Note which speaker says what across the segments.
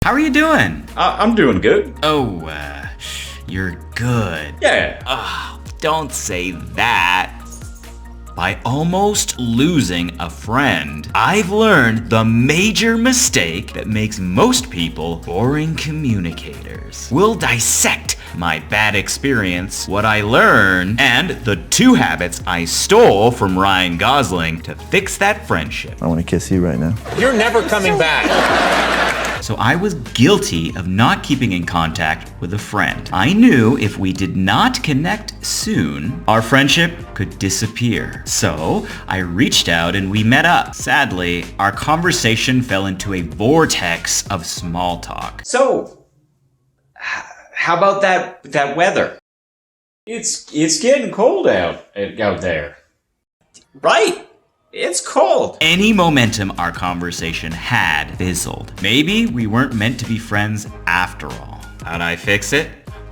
Speaker 1: How are you doing?
Speaker 2: I'm doing good.
Speaker 1: Oh, you're good.
Speaker 2: Yeah.
Speaker 1: Don't say that. By almost losing a friend, I've learned the major mistake that makes most people boring communicators. We'll dissect my bad experience, what I learned, and the 2 habits I stole from Ryan Gosling to fix that friendship.
Speaker 3: I want to kiss you right now.
Speaker 4: You're never coming back.
Speaker 1: So I was guilty of not keeping in contact with a friend. I knew if we did not connect soon, our friendship could disappear. So I reached out and we met up. Sadly, our conversation fell into a vortex of small talk.
Speaker 2: So, how about that weather? It's getting cold out there. Right? It's cold.
Speaker 1: Any momentum our conversation had fizzled. Maybe we weren't meant to be friends after all. How'd I fix it?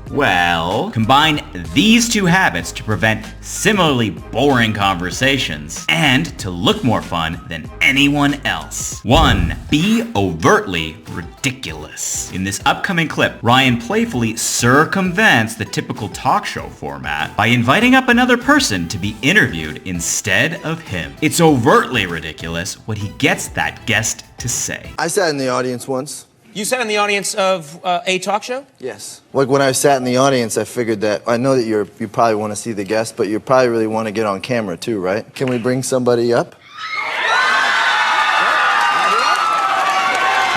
Speaker 1: Well, combine these 2 habits to prevent similarly boring conversations and to look more fun than anyone else. 1. Be overtly ridiculous. In this upcoming clip, Ryan playfully circumvents the typical talk show format by inviting up another person to be interviewed instead of him. It's overtly ridiculous what he gets that guest to say.
Speaker 3: I sat in the audience once.
Speaker 4: You sat in the audience of a talk show?
Speaker 3: Yes. Like when I sat in the audience, I figured that I know that you probably want to see the guest, but you probably really want to get on camera too, right? Can we bring somebody up?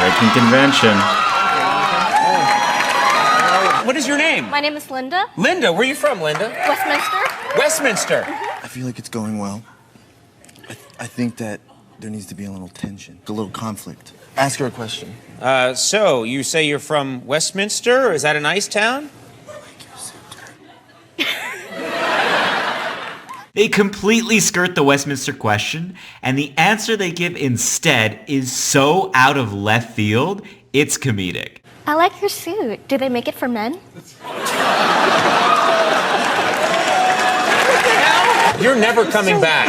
Speaker 2: Breaking convention.
Speaker 4: What is your name?
Speaker 5: My name is Linda.
Speaker 4: Linda, where are you from, Linda?
Speaker 5: Westminster.
Speaker 4: Westminster.
Speaker 3: I feel like it's going well. I think that there needs to be a little tension, a little conflict. Ask her a question.
Speaker 4: So, you say you're from Westminster? Is that a nice town?
Speaker 1: They completely skirt the Westminster question, and the answer they give instead is so out of left field, it's comedic.
Speaker 5: I like your suit. Do they make it for men?
Speaker 4: You're never coming back.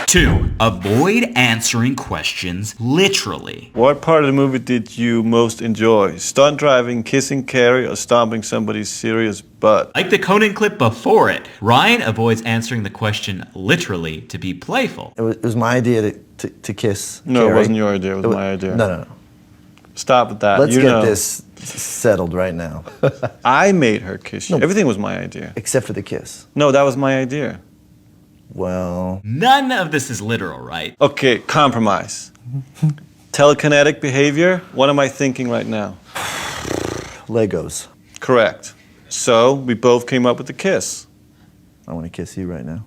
Speaker 1: 2. Avoid answering questions literally.
Speaker 6: What part of the movie did you most enjoy? Stunt driving, kissing Carrie, or stomping somebody's serious butt?
Speaker 1: Like the Conan clip before it, Ryan avoids answering the question literally to be playful.
Speaker 3: It was my idea to kiss
Speaker 6: No,
Speaker 3: Carrie.
Speaker 6: it wasn't your idea. It was my idea.
Speaker 3: No.
Speaker 6: Stop with that.
Speaker 3: Let's
Speaker 6: you
Speaker 3: get
Speaker 6: know.
Speaker 3: this settled right now.
Speaker 6: I made her kiss you.
Speaker 3: No.
Speaker 6: Everything was my idea.
Speaker 3: Except for the kiss.
Speaker 6: No, that was my idea.
Speaker 3: Well,
Speaker 1: None of this is literal, right?
Speaker 6: Okay, compromise. Telekinetic behavior. What am I thinking right now?
Speaker 3: Legos.
Speaker 6: Correct. So, we both came up with the kiss.
Speaker 3: I want to kiss you right now.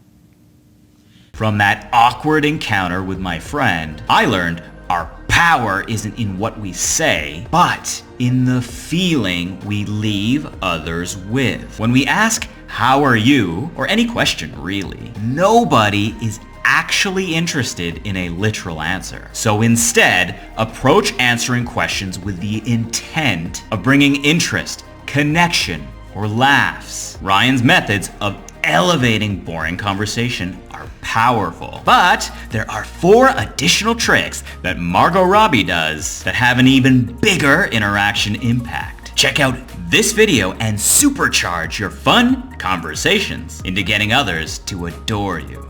Speaker 1: From that awkward encounter with my friend, I learned our power isn't in what we say, but in the feeling we leave others with. When we ask, "How are you?" or any question really, nobody is actually interested in a literal answer. So instead, approach answering questions with the intent of bringing interest, connection, or laughs. Ryan's methods of elevating boring conversation are powerful. But there are 4 additional tricks that Margot Robbie does that have an even bigger interaction impact. Check out this video and supercharge your fun conversations into getting others to adore you.